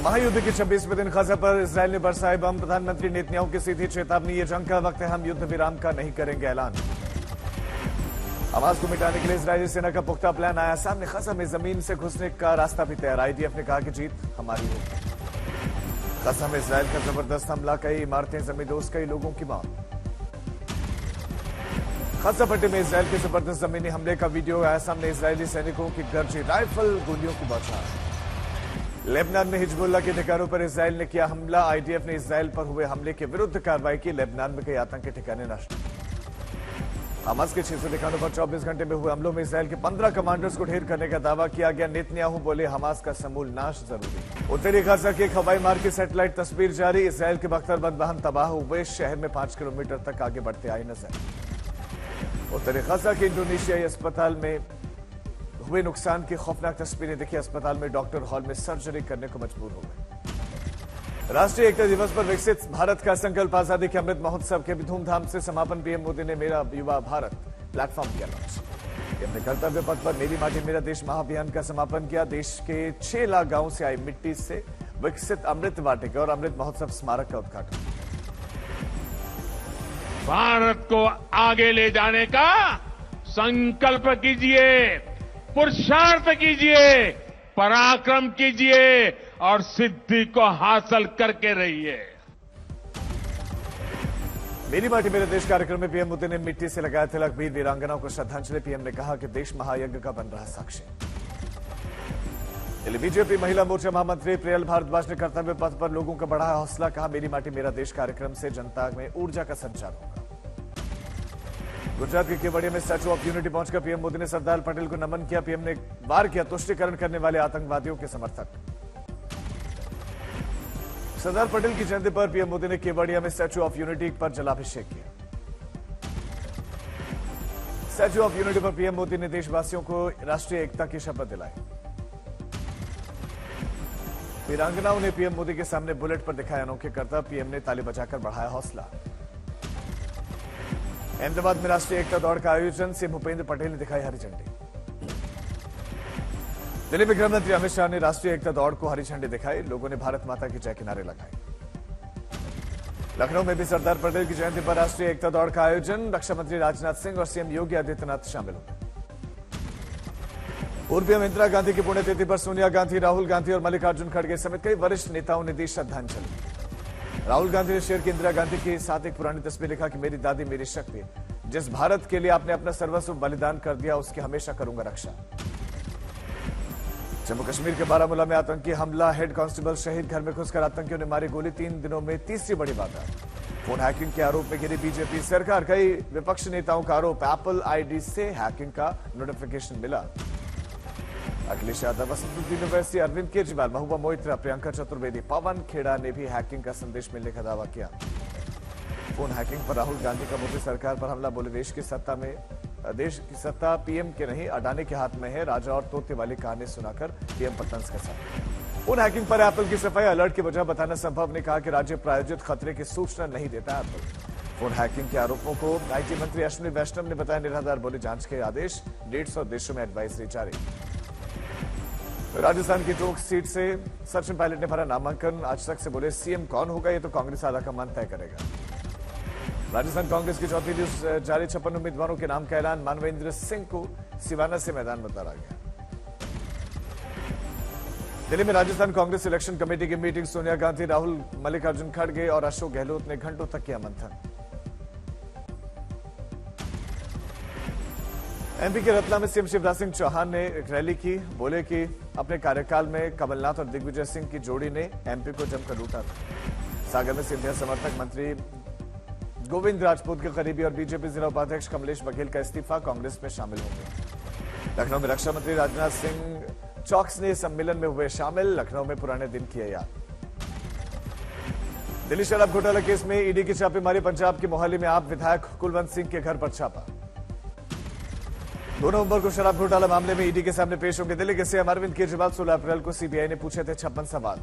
महायुद्ध के 26वें दिन गजा पर इजरायल ने बरसाए बम। प्रधानमंत्री नेतन्याहू की सीधी चेतावनी, ये जंग का वक्त है, हम युद्ध विराम का नहीं करेंगे ऐलान। हमास को मिटाने के लिए इजरायली सेना का पुख्ता प्लान आया सामने। गजा में जमीन से घुसने का रास्ता भी तैयार। आईडीएफ ने कहा कि जीत हमारी होगी। गजा में इजरायल का जबरदस्त हमला, कई इमारतें जमींदोज, कई लोगों की मौत। गजा पट्टी में इजरायल के जबरदस्त जमीनी हमले का वीडियो आया सामने। इजरायली सैनिकों की गरजी राइफल, गोलियों की बौछार। लेबनान में हिजबुल्लाह के ठिकानों पर इजरायल ने किया हमला। आईडीएफ ने इजरायल पर हुए हमले के विरुद्ध कार्रवाई की। लेबनान में कई आतंकी ठिकाने नष्ट। हमास के 600 ठिकानों पर 24 घंटे में हुए हमलों में इजरायल के 15 कमांडर्स को ढेर करने का दावा किया गया। नेतन्याहू बोले हमास का समूल नाश जरूरी। उत्तरी गजा के एक हवाई मार्ग की सैटेलाइट तस्वीर जारी। इजरायल के बख्तरबंद वाहन तबाह हुए, शहर में 5 किलोमीटर तक आगे बढ़ते आई नजर। उत्तरी गजा के इंडोनेशियाई अस्पताल में हुए नुकसान की खौफनाक तस्वीरें देखी। अस्पताल में डॉक्टर हॉल में सर्जरी करने को मजबूर हो गए। राष्ट्रीय एकता दिवस पर विकसित भारत का संकल्प, आजादी के अमृत महोत्सव के भी धूमधाम से समापन। पीएम मोदी ने मेरा युवा भारत प्लेटफॉर्म किया लॉन्च। अपने कर्तव्य पथ पर मेरी माटी मेरा देश महाअभियान का समापन किया। देश के 6 लाख गांवों से आई मिट्टी से विकसित अमृत वाटिका और अमृत महोत्सव स्मारक का उद्घाटन। भारत को आगे ले जाने का संकल्प कीजिए, पुरुषार्थ कीजिए, पराक्रम कीजिए और सिद्धि को हासिल करके रहिए। मेरी माटी मेरे देश कार्यक्रम में पीएम मोदी ने मिट्टी से लगाया तिलक, वीर वीरांगनाओं को श्रद्धांजलि। पीएम ने कहा कि देश महायज्ञ का बन रहा साक्षी। दिल्ली बीजेपी महिला मोर्चा महामंत्री प्रियल भारद्वाज ने कर्तव्य पथ पर लोगों का बढ़ाया हौसला। कहा मेरी माटी मेरा देश कार्यक्रम से जनता में ऊर्जा का संचार होगा। गुजरात के केवड़िया में स्टैच्यू ऑफ यूनिटी पहुंचकर पीएम मोदी ने सरदार पटेल को नमन किया। पीएम ने वार किया तुष्टीकरण करने वाले आतंकवादियों के समर्थक। सरदार पटेल की जयंती पर पीएम मोदी ने केवड़िया में स्टैच्यू ऑफ यूनिटी पर जलाभिषेक किया। स्टैच्यू ऑफ यूनिटी पर पीएम मोदी ने देशवासियों को राष्ट्रीय एकता की शपथ दिलाई। वीरांगनाओं ने पीएम मोदी के सामने बुलेट पर दिखाए अनोखे करतब। पीएम ने ताली बजाकर बढ़ाया हौसला। अहमदाबाद में राष्ट्रीय एकता दौड़ का आयोजन, सीएम भूपेंद्र पटेल ने दिखाई हरी झंडी। दिल्ली में गृह मंत्री अमित शाह ने राष्ट्रीय एकता दौड़ को हरी झंडी दिखाई। लोगों ने भारत माता की जय के नारे लगाए। लखनऊ में भी सरदार पटेल की जयंती पर राष्ट्रीय एकता दौड़ का आयोजन। रक्षा मंत्री राजनाथ सिंह और सीएम योगी आदित्यनाथ शामिल हुए। पूर्व पीएम इंदिरा गांधी की पुण्यतिथि पर सोनिया गांधी, राहुल गांधी और मल्लिकार्जुन खड़गे समेत कई वरिष्ठ नेताओं ने दी श्रद्धांजलि। राहुल गांधी ने शेयर की इंदिरा गांधी के साथ एक पुरानी तस्वीर, लिखा कि मेरी दादी मेरी शक्ति, जिस भारत के लिए आपने अपना सर्वस्व बलिदान कर दिया उसकी हमेशा करूंगा रक्षा। जम्मू कश्मीर के बारामूला में आतंकी हमला, हेड कांस्टेबल शहीद, घर में घुसकर आतंकियों ने मारी गोली। 3 दिनों में तीसरी बड़ी वारदात। फोन हैकिंग के आरोप में घिरी बीजेपी सरकार। कई विपक्ष नेताओं का आरोप, एप्पल आईडी से हैकिंग का नोटिफिकेशन मिला। अखिलेश यादव, वसंत ओवैसी, अरविंद केजरीवाल, महबूबा मोइत्रा, प्रियंका चतुर्वेदी, पवन खेड़ा ने भी हैकिंग का संदेश मिलने का दावा किया। फोन हैकिंग पर राहुल गांधी का मोदी सरकार पर हमला, बोले देश की सत्ता पीएम के नहीं अडानी के हाथ में है। राजा और तोते वाली कहानी सुनाकर पीएम पर तंज कसा। फोन हैकिंग पर एप्पल की सफाई, अलर्ट की वजह बताना संभव ने कहा कि राज्य प्रायोजित खतरे की सूचना नहीं देता एप्पल। फोन हैकिंग के आरोपों को आईटी मंत्री अश्विनी वैष्णव ने बताया निराधार, बोले जांच के आदेश। 150 देशों में एडवाइजरी जारी। राजस्थान की टोंक सीट से सचिन पायलट ने भरा नामांकन। आज तक से बोले सीएम कौन होगा ये तो कांग्रेस आधा का मन तय करेगा। राजस्थान कांग्रेस की चौथी लिस्ट जारी, 56 उम्मीदवारों के नाम का ऐलान। मानवेंद्र सिंह को सिवाना से मैदान में उतारा गया। दिल्ली में राजस्थान कांग्रेस इलेक्शन कमेटी की मीटिंग, सोनिया गांधी, राहुल, मल्लिकार्जुन खड़गे और अशोक गहलोत ने घंटों तक किया मंथन। एमपी के रतला में सीएम शिवराज सिंह चौहान ने एक रैली की। बोले कि अपने कार्यकाल में कमलनाथ और दिग्विजय सिंह की जोड़ी ने एमपी को जमकर लूटा था। सागर में सिंधिया समर्थक मंत्री गोविंद राजपूत के करीबी और बीजेपी जिला उपाध्यक्ष कमलेश बघेल का इस्तीफा, कांग्रेस में शामिल हो गए। लखनऊ में रक्षा मंत्री राजनाथ सिंह चौक्स ने सम्मेलन में हुए शामिल। लखनऊ में पुराने दिन किए याद। दिल्ली शराब घोटाला केस में ईडी की छापेमारी, पंजाब के मोहाली में आप विधायक कुलवंत सिंह के घर पर छापा। 2 नवंबर को शराब घोटाला मामले में ईडी के सामने पेश होंगे दिल्ली के सीएम अरविंद केजरीवाल। 16 अप्रैल को सीबीआई ने पूछे थे 56 सवाल।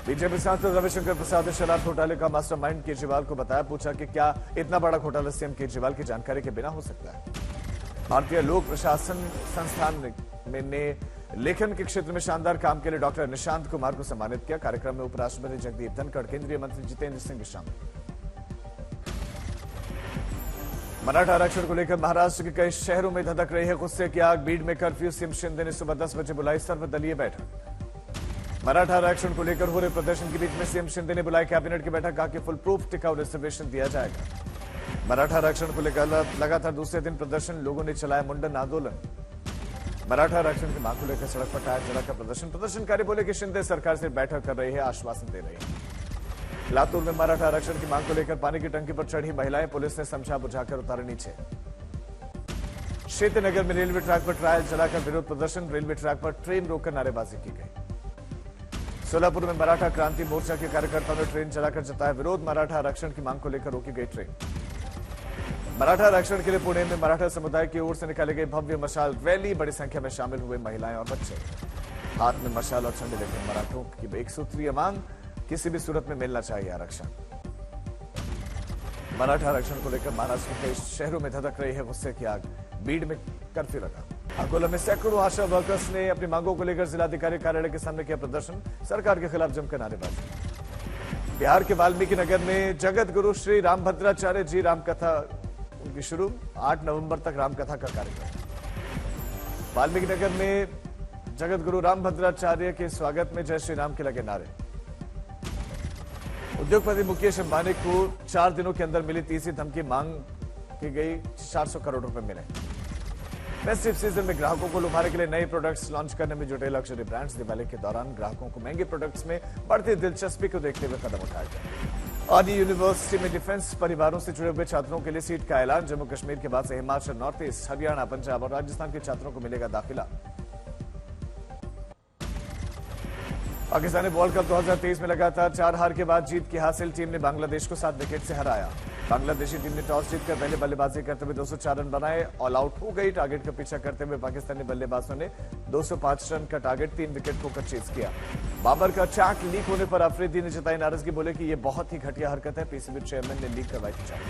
बीजेपी सांसद रविशंकर प्रसाद ने शराब घोटाले का मास्टरमाइंड केजरीवाल को बताया। पूछा कि क्या इतना बड़ा घोटाला सीएम केजरीवाल की जानकारी के बिना हो सकता है। भारतीय लोक प्रशासन संस्थान ने लेखन के क्षेत्र में शानदार काम के लिए डॉक्टर निशांत कुमार को सम्मानित किया। कार्यक्रम में उपराष्ट्रपति जगदीप धनखड़, केंद्रीय मंत्री जितेंद्र सिंह शामिल। मराठा आरक्षण को लेकर महाराष्ट्र के कई शहरों में धधक रही है गुस्से की आग। बीड में कर्फ्यू, सीएम शिंदे ने सुबह 10 बजे बुलाई सर्वदलीय बैठक। मराठा आरक्षण को लेकर हो रहे प्रदर्शन के बीच में सीएम शिंदे ने बुलाई कैबिनेट की बैठक, कहा कि फुल प्रूफ टिकाऊ रिजर्वेशन दिया जाएगा। मराठा आरक्षण को लेकर लगातार दूसरे दिन प्रदर्शन, लोगों ने चलाया मुंडन आंदोलन। मराठा आरक्षण की मांग को लेकर सड़क पर टायर जलाकर प्रदर्शन, प्रदर्शनकारी बोले कि शिंदे सरकार से बैठक कर रही है, आश्वासन दे रही है। लातूर में मराठा आरक्षण की मांग को लेकर पानी की टंकी पर चढ़ी महिलाएं, पुलिस ने समझा बुझाकर उतारे नीचे। श्रीनगर में रेलवे ट्रैक पर टायर जलाकर विरोध प्रदर्शन, रेलवे ट्रैक पर ट्रेन रोककर नारेबाजी की गई। सोलापुर में मराठा क्रांति मोर्चा के कार्यकर्ताओं ने ट्रेन जलाकर जताया विरोध, मराठा आरक्षण की मांग को लेकर रोकी गई ट्रेन। मराठा आरक्षण के लिए पुणे में मराठा समुदाय की ओर से निकाली गई भव्य मशाल रैली, बड़ी संख्या में शामिल हुए महिलाएं और बच्चे। हाथ में मशाल और झंडे लेकर मराठों की एक सूत्रीय मांग, किसी भी सूरत में मिलना चाहिए आरक्षण। मराठा आरक्षण को लेकर महाराष्ट्र के कई शहरों में धधक रही है गुस्से की आग। बीड में कर्फ्यू लगा। अकोला में सैकड़ों आशा वर्कर्स ने अपनी मांगों को लेकर जिलाधिकारी कार्यालय के सामने किया प्रदर्शन, सरकार के खिलाफ जमकर नारेबाजी। बिहार के वाल्मीकि नगर में जगत गुरु श्री रामभद्राचार्य जी रामकथा उनकी शुरू, 8 नवंबर तक रामकथा का कार्यक्रम। वाल्मीकि नगर में जगत गुरु रामभद्राचार्य के स्वागत में जय श्री राम के लगे नारे। उद्योगपति मुकेश अंबानी को 4 दिनों के अंदर मिली तीसरी धमकी, मांग की गई 400 करोड़ रुपए मिले। फेस्टिव सीजन में ग्राहकों को लुभाने के लिए नए प्रोडक्ट्स लॉन्च करने में जुटे लग्जरी ब्रांड्स। दिवाली के दौरान ग्राहकों को महंगे प्रोडक्ट्स में बढ़ती दिलचस्पी को देखते हुए कदम उठाया गया। आदि यूनिवर्सिटी में डिफेंस परिवारों से जुड़े हुए छात्रों के लिए सीट का ऐलान। जम्मू कश्मीर के बाद से हिमाचल, नॉर्थ ईस्ट, हरियाणा, पंजाब और राजस्थान के छात्रों को मिलेगा दाखिला। पाकिस्तानी वर्ल्ड कप 2023 में लगातार 4 हार के बाद जीत की हासिल। टीम ने बांग्लादेश को 7 विकेट से हराया। बांग्लादेशी टीम ने टॉस जीतकर पहले बल्लेबाजी करते हुए 204 रन बनाए, ऑल आउट हो गई। टारगेट का पीछा करते हुए पाकिस्तानी बल्लेबाजों ने 205 रन का टारगेट 3 विकेट खोकर चेज किया। बाबर का चैक लीक होने पर अफरीदी ने जताई नाराजगी, बोले कि यह बहुत ही घटिया हरकत है। पीसीबी चेयरमैन ने लीक करवाई थी चैक।